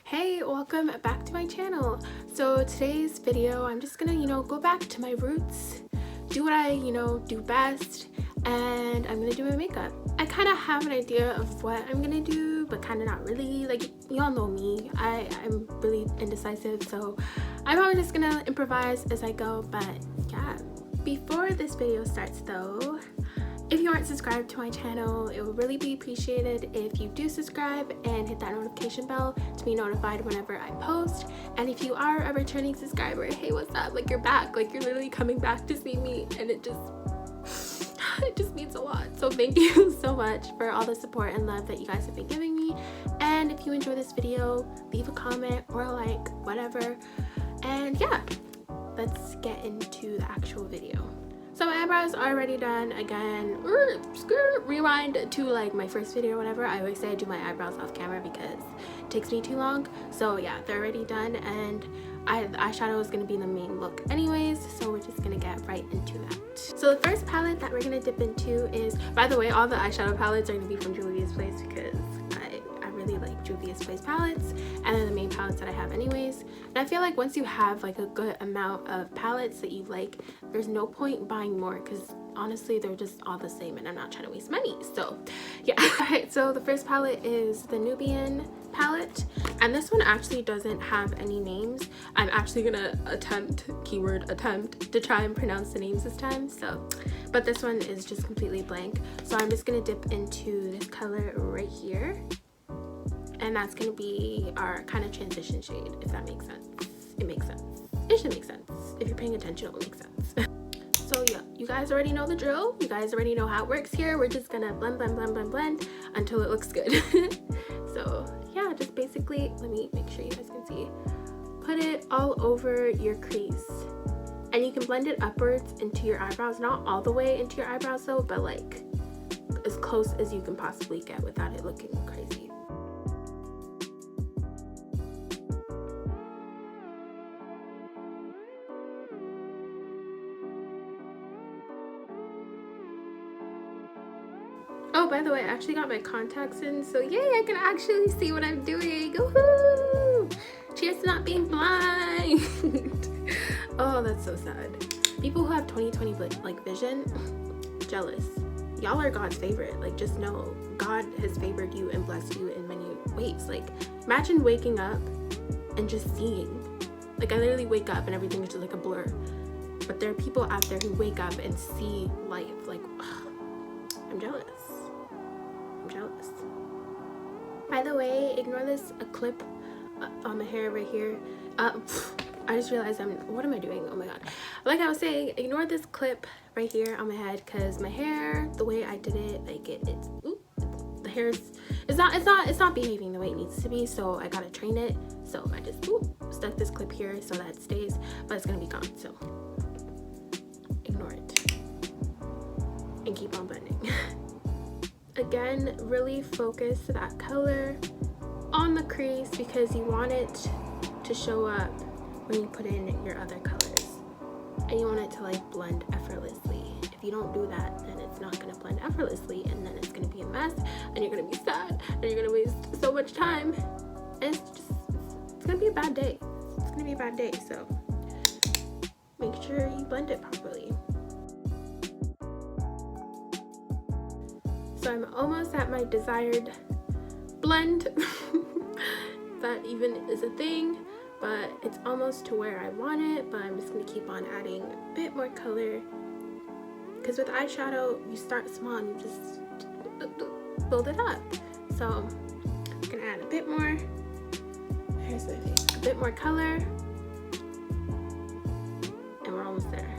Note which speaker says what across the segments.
Speaker 1: Hey, welcome back to my channel. So today's video, I'm just gonna, go back to my roots, do what I, do best, and I'm gonna do my makeup. I kind of have an idea of what I'm gonna do, but kind of not really. Like, y'all know me, I'm really indecisive, so I'm probably just gonna improvise as I go. But yeah, before this video starts though, if you aren't subscribed to my channel, it would really be appreciated if you do subscribe and hit that notification bell to be notified whenever I post. And if you are a returning subscriber, hey, what's up? Like, you're back. Like, you're literally coming back to see me, and it just means a lot. So thank you so much for all the support and love that you guys have been giving me. And if you enjoy this video, leave a comment or a like, whatever. And yeah, let's get into the actual video. So my eyebrows are already done. Again, rewind to like my first video or whatever. I always say I do my eyebrows off camera because it takes me too long. So yeah, they're already done, and the eyeshadow is going to be the main look anyways, so we're just going to get right into that. So the first palette that we're going to dip into is, by the way, all the eyeshadow palettes are going to be from Juvia's Place because I really like Juvia's Place palettes, and they're the main palettes that I have anyways. And I feel like once you have like a good amount of palettes that you like, there's no point buying more because honestly they're just all the same and I'm not trying to waste money. So yeah. Alright, so the first palette is the Nubian palette, and this one actually doesn't have any names. I'm actually gonna attempt to try and pronounce the names this time. So, but this one is just completely blank, so I'm just gonna dip into this color right here, and that's gonna be our kind of transition shade, if that makes sense. It makes sense. It should make sense. If you're paying attention, it'll make sense. So yeah, you guys already know the drill. You guys already know how it works here. We're just gonna blend until it looks good. So yeah, just basically, let me make sure you guys can see. Put it all over your crease. And you can blend it upwards into your eyebrows. Not all the way into your eyebrows though, but like as close as you can possibly get without it looking crazy. Oh, by the way, I actually got my contacts in, so yay, I can actually see what I'm doing. Woohoo! Cheers to not being blind. Oh, that's so sad. People who have 20/20 like vision, jealous. Y'all are God's favorite. Like, just know God has favored you and blessed you in many ways. Like, imagine waking up and just seeing. Like, I literally wake up and everything is just like a blur. But there are people out there who wake up and see life. Like, I'm jealous. Jealous. By the way, ignore this clip on my hair right here. I just realized what am I doing? Oh my god. Like I was saying, ignore this clip right here on my head because my hair, the way I did it, like the hair is it's not behaving the way it needs to be, so I gotta train it. So I just stuck this clip here so that it stays, but it's gonna be gone, so ignore it and keep on blending. Again, really focus that color on the crease because you want it to show up when you put in your other colors, and you want it to like blend effortlessly. If you don't do that, then it's not going to blend effortlessly, and then it's going to be a mess, and you're going to be sad, and you're going to waste so much time, and it's going to be a bad day. It's going to be a bad day, so make sure you blend it properly. So I'm almost at my desired blend. That even is a thing, but it's almost to where I want it, but I'm just going to keep on adding a bit more color because with eyeshadow you start small and you just build it up. So I'm going to add a bit more. Here's my face. A bit more color, and we're almost there.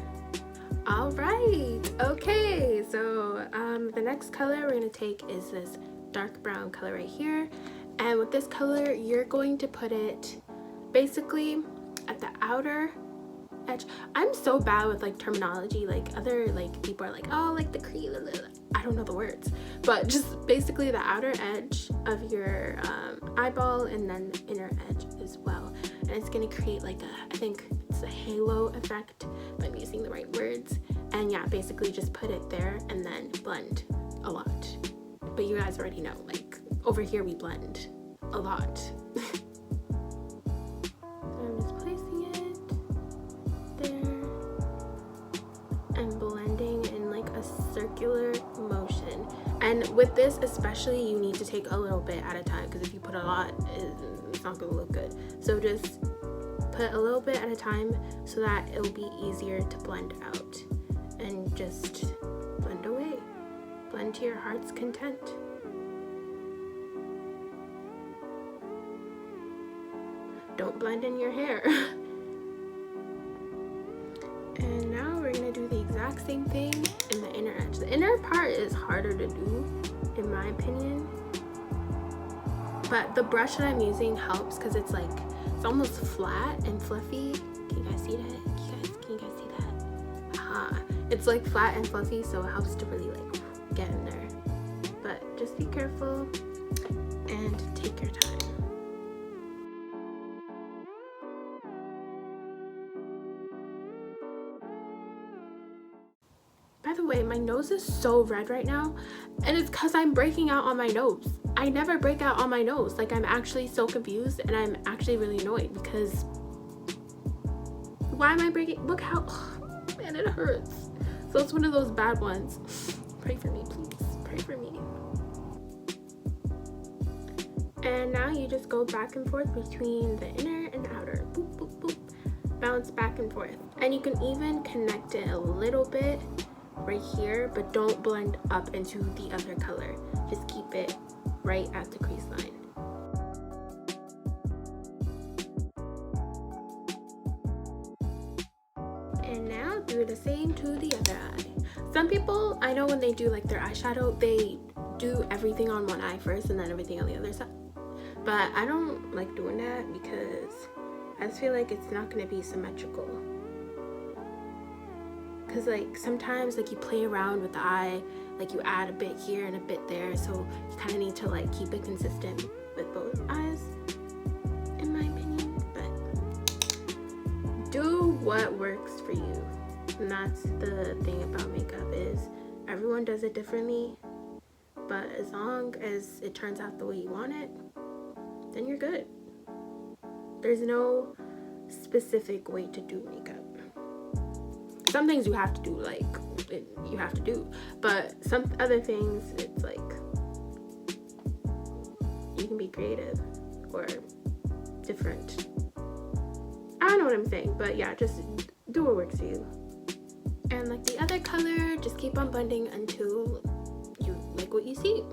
Speaker 1: All right, okay, so the next color we're going to take is this dark brown color right here, and with this color you're going to put it basically at the outer edge. I'm so bad with like terminology, like other like people are like, oh, like the crease, I don't know the words, but just basically the outer edge of your eyeball and then the inner edge as well, and it's going to create like I think it's a halo effect, if I'm using the right words. And yeah, basically just put it there and then blend a lot. But you guys already know, like over here we blend a lot. And with this especially, you need to take a little bit at a time, because if you put a lot, it's not gonna look good. So just put a little bit at a time so that it'll be easier to blend out, and just blend away. Blend to your heart's content. Don't blend in your hair. And now we're gonna do the exact same thing in the inner edge. The inner part is harder to do, in my opinion. But the brush that I'm using helps, because it's like, it's almost flat and fluffy. Can you guys see that? Can you guys see that? Aha. It's like flat and fluffy, so it helps to really like get in there. But just be careful and take your time. By the way, my nose is so red right now, and it's because I'm breaking out on my nose. I never break out on my nose. Like, I'm actually so confused, and I'm actually really annoyed because why am I breaking? Look how, oh, man, it hurts. So it's one of those bad ones. Pray for me, please. Pray for me. And now you just go back and forth between the inner and the outer. Boop, boop, boop. Bounce back and forth. And you can even connect it a little bit right here, but don't blend up into the other color. Just keep it right at the crease line. And now do the same to the other eye. Some people, I know when they do like their eyeshadow, they do everything on one eye first and then everything on the other side. But I don't like doing that because I just feel like it's not going to be symmetrical. Because like sometimes like you play around with the eye, like you add a bit here and a bit there, so you kind of need to like keep it consistent with both eyes, in my opinion. But do what works for you, and that's the thing about makeup, is everyone does it differently, but as long as it turns out the way you want it, then you're good. There's no specific way to do makeup. Some things you have to do, like you have to do, but some other things, it's like you can be creative or different. I don't know what I'm saying, but yeah, just do what works for you. And like the other color, just keep on blending until you like what you see.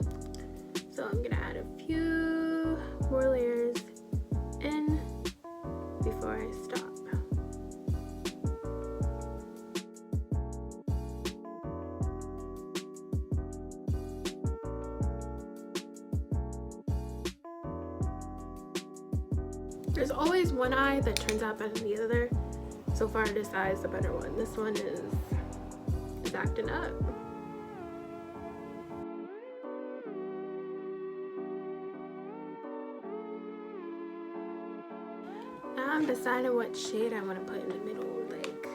Speaker 1: So I'm gonna add a few more layers in before I stop. There's always one eye that turns out better than the other. So far, this eye is the better one. This one is acting up. Now I'm deciding what shade I want to put in the middle. Like,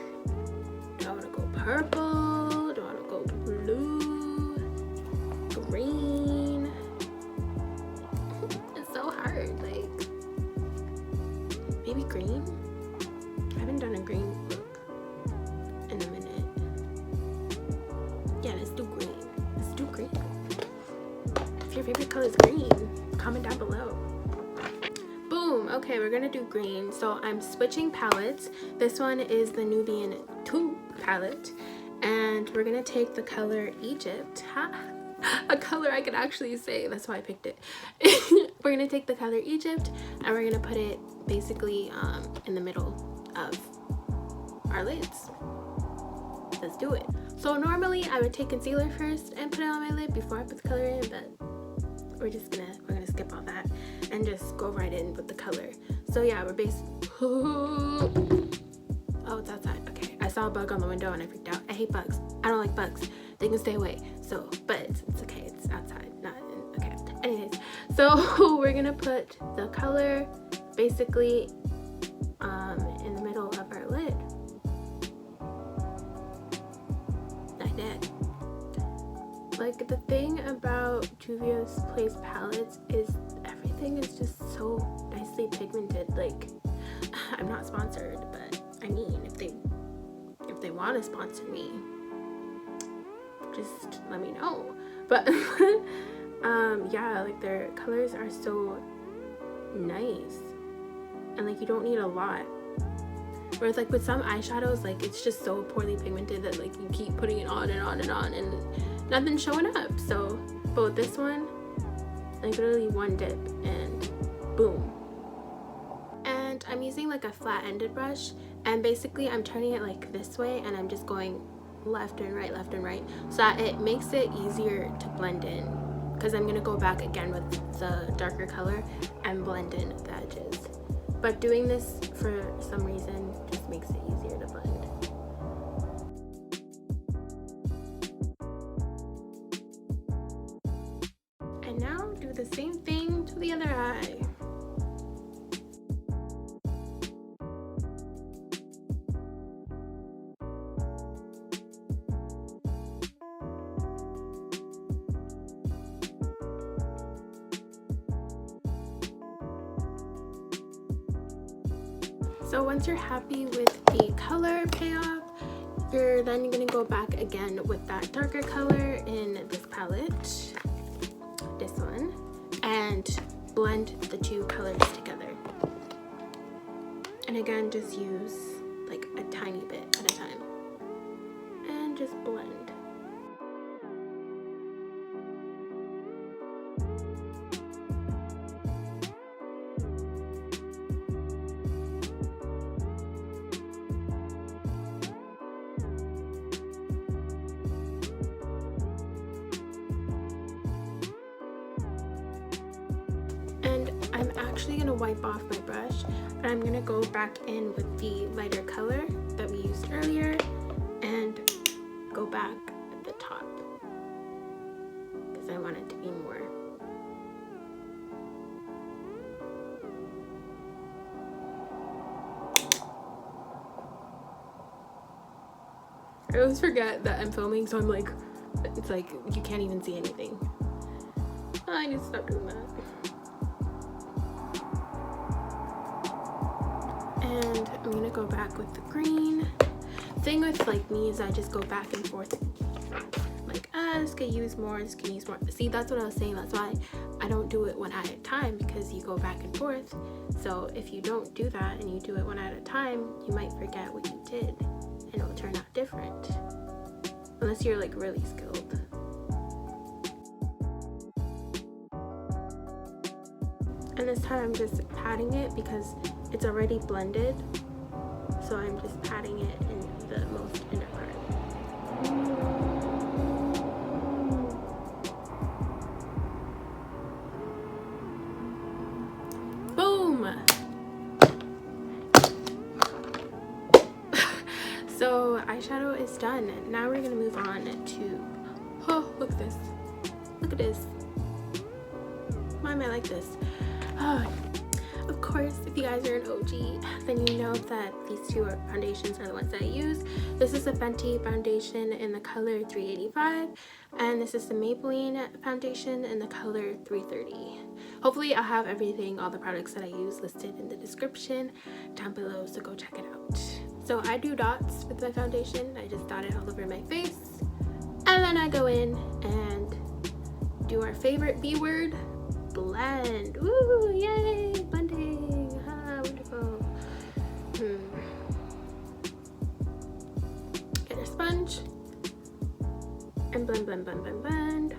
Speaker 1: do I want to go purple? Do I want to go blue? Green? It's so hard. Like, maybe green? I haven't done a green look in a minute. Yeah, let's do green. Let's do green. If your favorite color is green, comment down below. Boom. Okay, we're gonna do green. So I'm switching palettes. This one is the Nubian 2 palette. And we're gonna take the color Egypt. A color I could actually say, that's why I picked it. We're gonna take the color Egypt and we're gonna put it basically in the middle of our lids. Let's do it. So normally I would take concealer first and put it on my lid before I put the color in, but we're gonna skip all that and just go right in with the color. So yeah, we're basically oh, it's outside. Okay, I saw a bug on the window and I freaked out. I hate bugs. I don't like bugs. They can stay away. So, but it's okay. It's outside, not in, okay. Anyways, so we're gonna put the color basically in the middle of our lid, like that. Like, the thing about Juvia's Place palettes is everything is just so nicely pigmented. Like, I'm not sponsored, but I mean, if they want to sponsor me, just let me know. But yeah, like their colors are so nice, and like you don't need a lot. Whereas like with some eyeshadows, like it's just so poorly pigmented that like you keep putting it on and on and on and nothing's showing up. So but with this one, like literally one dip and boom. And I'm using like a flat-ended brush, and basically I'm turning it like this way, and I'm just going left and right so that it makes it easier to blend in, because I'm gonna go back again with the darker color and blend in the edges. But doing this for some reason just makes it easier to blend. And now do the same thing to the other eye. So once you're happy with the color payoff, you're then gonna go back again with that darker color in this palette, this one, and blend the two colors together. And again, just use like a tiny bit at a time and just blend. I'm actually going to wipe off my brush, and I'm going to go back in with the lighter color that we used earlier and go back at the top because I want it to be more. I always forget that I'm filming, so I'm like, it's like you can't even see anything. I need to stop doing that. And I'm gonna go back with the green. Thing with like me is I just go back and forth. Like, this could use more, this could use more. See, that's what I was saying. That's why I don't do it one eye at a time, because you go back and forth. So if you don't do that and you do it one eye at a time, you might forget what you did, and it will turn out different. Unless you're like really skilled. And this time I'm just patting it because it's already blended, so I'm just patting it in the most inner part. Boom! So eyeshadow is done. Now we're gonna move on to, oh, look at this. Look at this. Why am I like this? Oh. Of course, if you guys are an OG, then you know that these two foundations are the ones that I use. This is a Fenty foundation in the color 385, and this is the Maybelline foundation in the color 330. Hopefully I'll have everything, all the products that I use listed in the description down below, so go check it out. So I do dots with my foundation. I just dot it all over my face, and then I go in and do our favorite B word, blend. Woo, yay, blending. Ah, wonderful. Get a sponge and blend, blend, blend, blend, blend.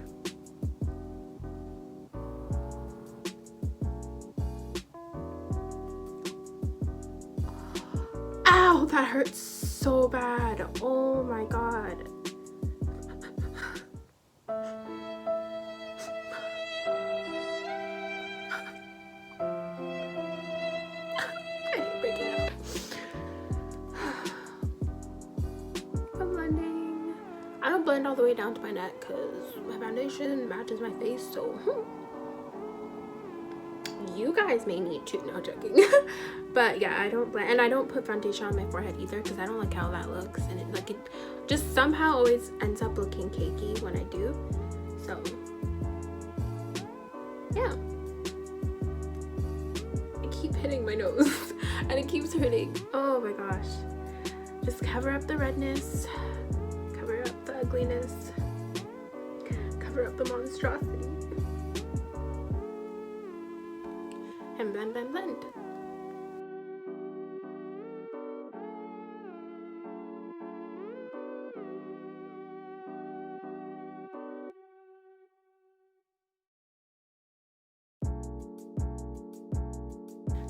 Speaker 1: Ow, that hurts so bad. Oh my god. Blend all the way down to my neck because my foundation matches my face, so you guys may need to. No, joking. But yeah, I don't blend, and I don't put foundation on my forehead either because I don't like how that looks, and it just somehow always ends up looking cakey when I do. So yeah, I keep hitting my nose and it keeps hurting. Oh my gosh. Just cover up the redness, cover up the ugliness, cover up the monstrosity. And blend, blend, blend.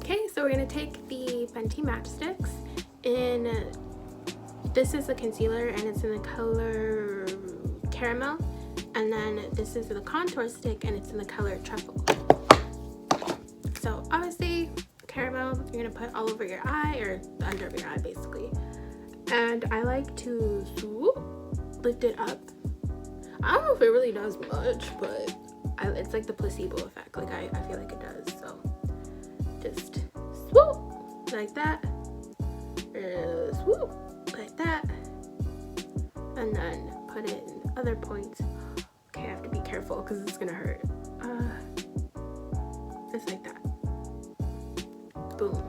Speaker 1: Okay, so we're gonna take the Fenty matchsticks in, this is a concealer and it's in the color Caramel, and then this is the contour stick and it's in the color Truffle. So obviously Caramel you're gonna put all over your eye, or the under of your eye basically, and I like to swoop, lift it up. I don't know if it really does much, but it's like the placebo effect, like I feel like it does. So just swoop like that, swoop like that, and then put it in other points. Okay, I have to be careful because it's gonna hurt. Just like that. Boom.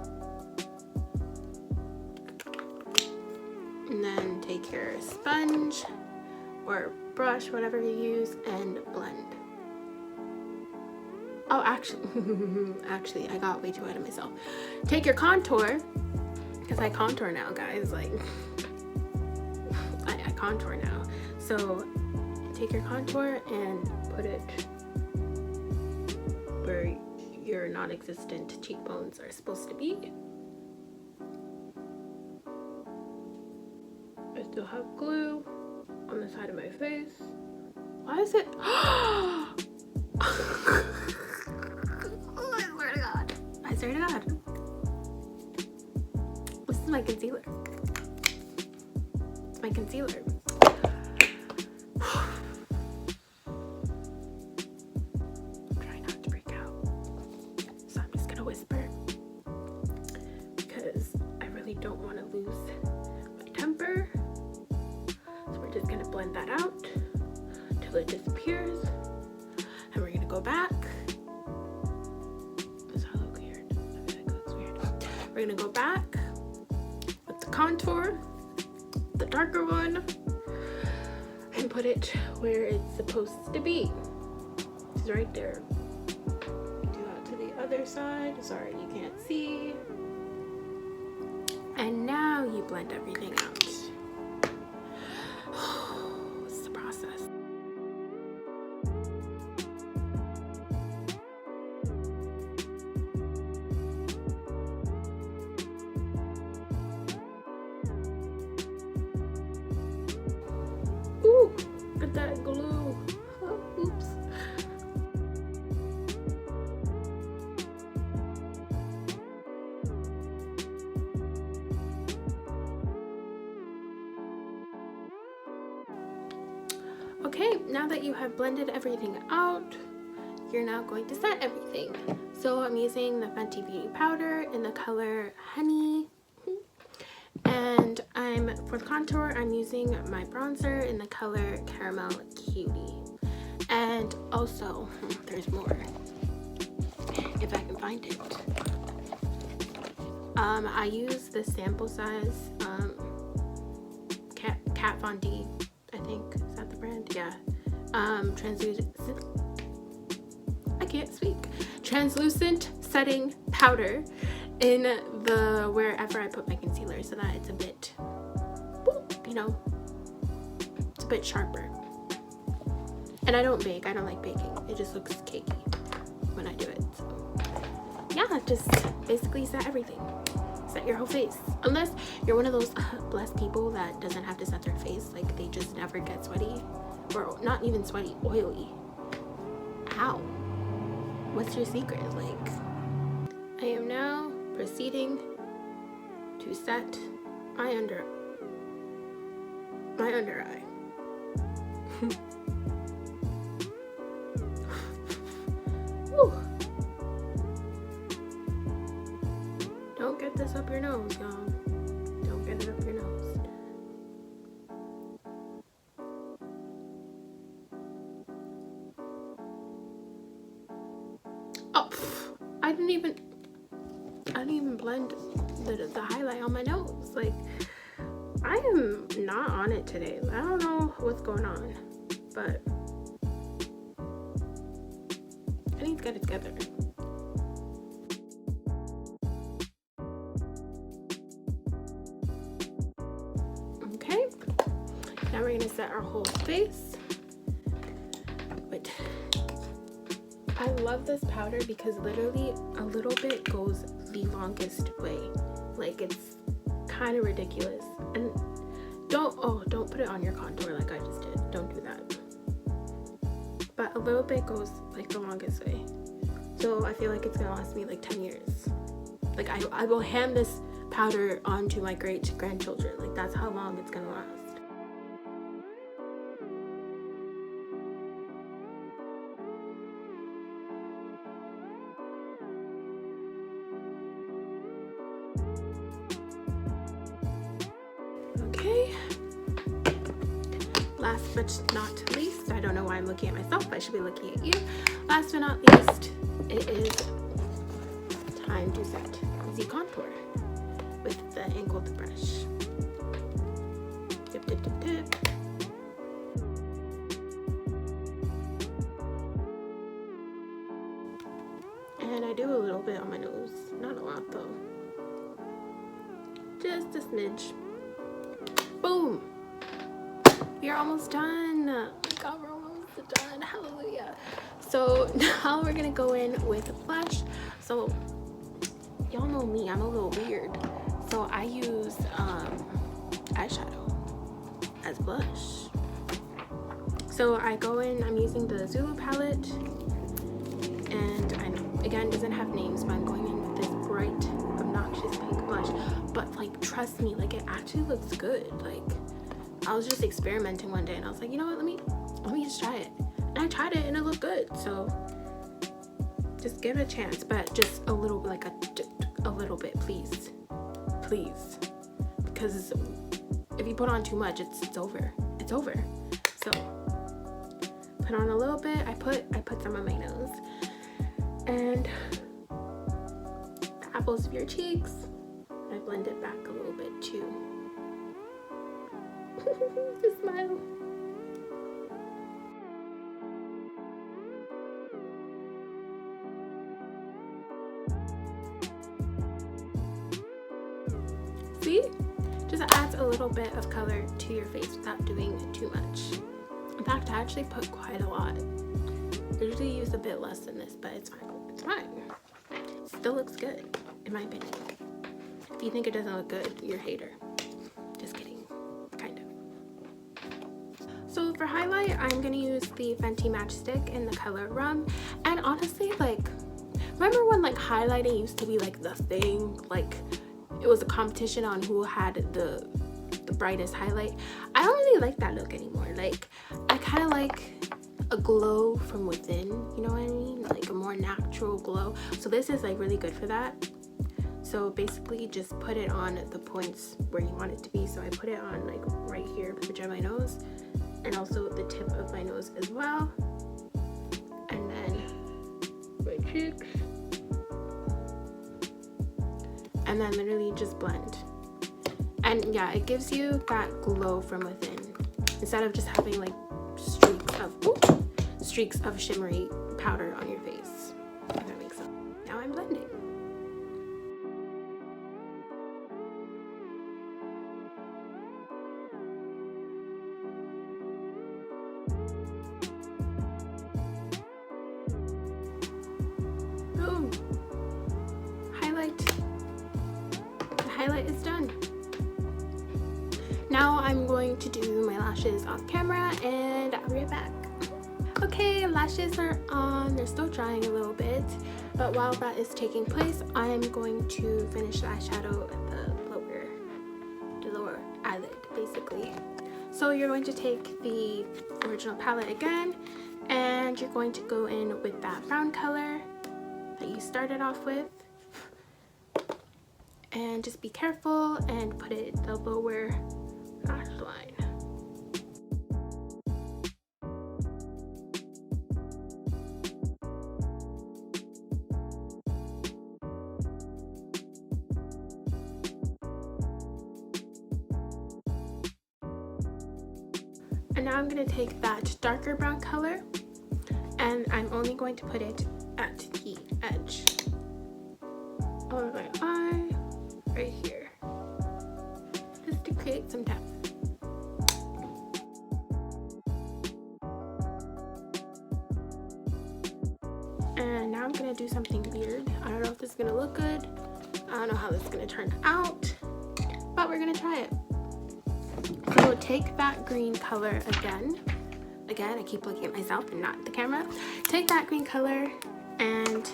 Speaker 1: And then take your sponge or brush, whatever you use, and blend. Oh, actually, I got way too ahead of myself. Take your contour, because I contour now, guys. Like, I contour now. So, take your contour and put it where your non-existent cheekbones are supposed to be. I still have glue on the side of my face. Why is it? I swear to God. This is my concealer. It's my concealer. Try not to break out. So I'm just gonna whisper because I really don't want to lose my temper. So we're just gonna blend that out till it disappears. And we're gonna go back. We're gonna go back with the contour, the darker one, and put it where it's supposed to be. It's right there. Do that to the other side. Sorry, you can't see. And now you blend everything out. It's the process. Ooh, look at that glue. Oh, oops. Okay, now that you have blended everything out, you're now going to set everything. So I'm using the Fenty Beauty powder in the color Honey. And for the contour, I'm using my bronzer in the color Caramel Cutie. And also, there's more, if I can find it. I use the sample size Kat Von D, I think, is that the brand? Yeah. Translucent, I can't speak. Translucent setting powder in the wherever I put my concealer, so that it's a bit, you know, it's a bit sharper. And I don't bake. I don't like baking. It just looks cakey when I do it. So yeah, just basically set everything. Set your whole face. Unless you're one of those blessed people that doesn't have to set their face, like they just never get sweaty, or not even sweaty, oily. How? What's your secret? Like, I am now proceeding to set my under eye. Don't get this up your nose, y'all. Don't get it up your nose. Oh, I didn't even blend the highlight on my nose. Like, I am not on it today. I don't know what's going on, but get it together. Okay, now we're gonna set our whole face. Wait, I love this powder because literally a little bit goes the longest way. Like, it's kind of ridiculous. And don't put it on your contour like I just did. Don't do that. But a little bit goes like the longest way. So I feel like it's gonna last me like 10 years. Like, I will hand this powder on to my great grandchildren. Like, that's how long it's gonna last. Okay, last but not least, I don't know why I'm looking at myself, I should be looking at you. Last but not least, it is time to set the contour with the angled brush. Dip, dip, dip, dip. And I do a little bit on my nose, not a lot though. Just a smidge. Boom! We are almost done. Oh my god, we're almost done. Hallelujah. So now we're gonna go in with blush. So y'all know me, I'm a little weird. So I use eyeshadow as blush. So I go in, I'm using the Zulu palette, and I know, again, doesn't have names, but I'm going in with this bright, obnoxious pink blush. But like, trust me, like, it actually looks good. Like, I was just experimenting one day and I was like, you know what, let me just try it. And I tried it and it looked good. So just give it a chance, but just a little, like a little bit, please, because if you put on too much, it's over. So put on a little bit. I put some on my nose, and the apples of your cheeks, I blend it back a little bit too. Just smile. See? Just adds a little bit of color to your face without doing too much. In fact, I actually put quite a lot. I usually use a bit less than this, but it's fine. It's fine. It still looks good, in my opinion. If you think it doesn't look good, you're a hater. Just kidding. Kind of. So for highlight, I'm gonna use the Fenty Matchstick in the color Rum. And honestly, like, remember when like highlighting used to be like the thing? Like, it was a competition on who had the brightest highlight. I don't really like that look anymore. Like, I kind of like a glow from within, you know what I mean? Like a more natural glow. So this is like really good for that. So basically just put it on the points where you want it to be. So I put it on like right here, the bridge of my nose, and also the tip of my nose as well. And then my cheeks. And then literally just blend. And yeah, it gives you that glow from within instead of just having like streaks of shimmery powder on your face, if that makes sense. Now I'm blending. Boom. Highlight. The highlight is done. Now I'm going to do my lashes off camera and I'll be right back. Okay, lashes are on. They're still drying a little bit, but while that is taking place, I'm going to finish the eyeshadow at the lower eyelid, basically. So you're going to take the original palette again, and you're going to go in with that brown color that you started off with, and just be careful and put it the lower lash line. And now I'm going to take that darker brown color, and I'm only going to put it at the edge of my eye, right here, just to create some depth. And now I'm gonna do something weird. I don't know if this is gonna look good. I don't know how this is gonna turn out, but we're gonna try it. So take that green color again. I keep looking at myself and not the camera. Take that green color and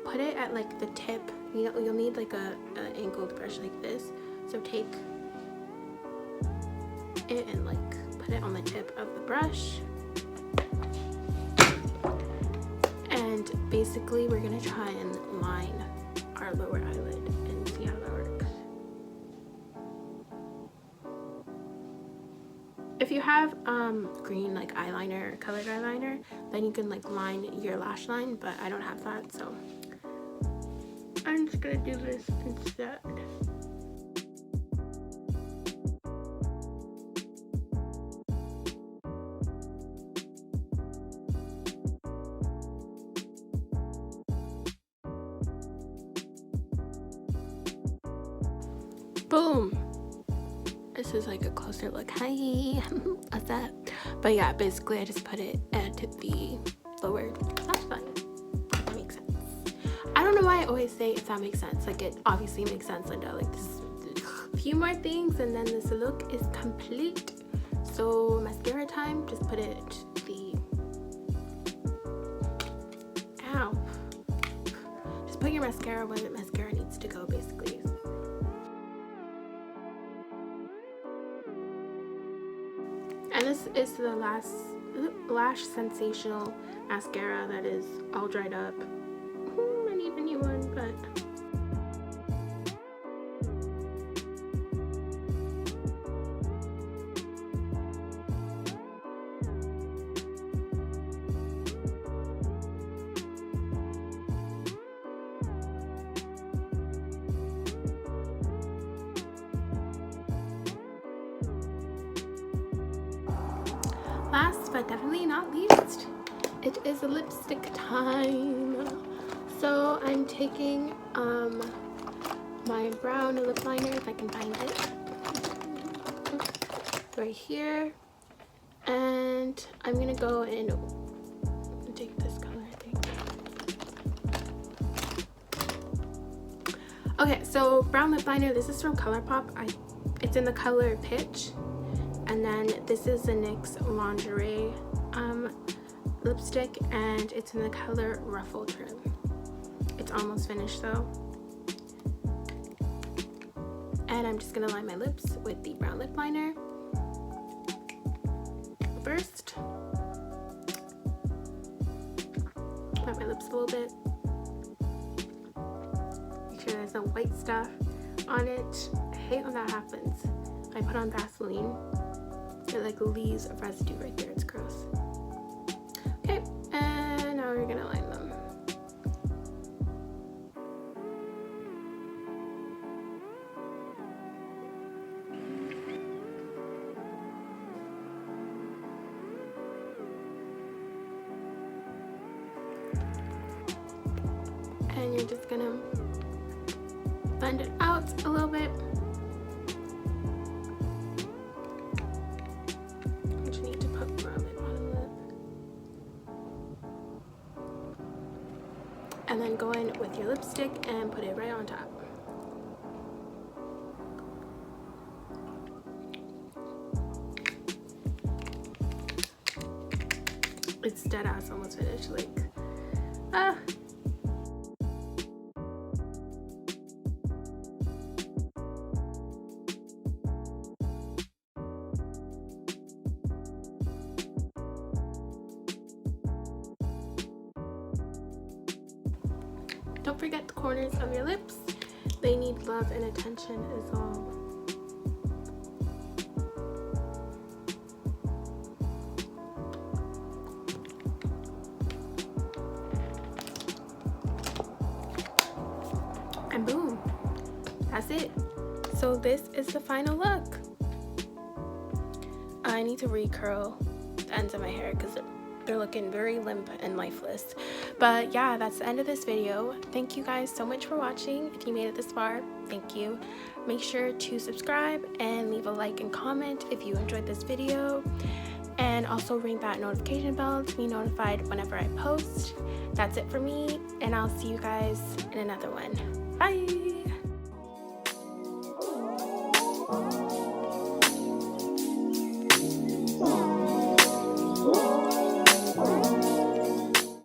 Speaker 1: put it at like the tip. You'll need like an angled brush like this. So take it and like put it on the tip of the brush. And basically we're gonna try and line our lower eyelid and see how that works. If you have green like eyeliner or colored eyeliner, then you can like line your lash line, but I don't have that, so I'm just gonna do this instead. Boom! This is like a closer look. Hi, what's up? But yeah, basically I just put it at the lower lash line. That makes sense. I don't know why I always say if that makes sense. Like, it obviously makes sense, Linda. Like, this a few more things and then this look is complete. So mascara time, just put it the ow. Just put your mascara where the mascara needs to go, basically. And this is the last Lash Sensational mascara that is all dried up. I need a new one, but last but definitely not least, it is lipstick time. So I'm taking my brown lip liner, if I can find it, right here, and I'm gonna go and take this color, I think. Okay, so brown lip liner, this is from ColourPop. It's in the color Pitch. And then this is the NYX Lingerie lipstick, and it's in the color Ruffle Trim. It's almost finished though. And I'm just gonna line my lips with the brown lip liner. First, wet my lips a little bit. Make sure there's no white stuff on it. I hate when that happens. I put on Vaseline. It like leaves a residue right there. It's gross. Okay, and now we're gonna line them. And you're just gonna blend it out a little bit. And then go in with your lipstick and put it right on top. It's dead ass almost finished, like, ah. Don't forget the corners of your lips. They need love and attention as well. And boom, that's it. So this is the final look. I need to recurl the ends of my hair because they're looking very limp and lifeless. But yeah, that's the end of this video. Thank you guys so much for watching. If you made it this far, thank you. Make sure to subscribe and leave a like and comment if you enjoyed this video, and also ring that notification bell to be notified whenever I post. That's it for me, and I'll see you guys in another one. Bye.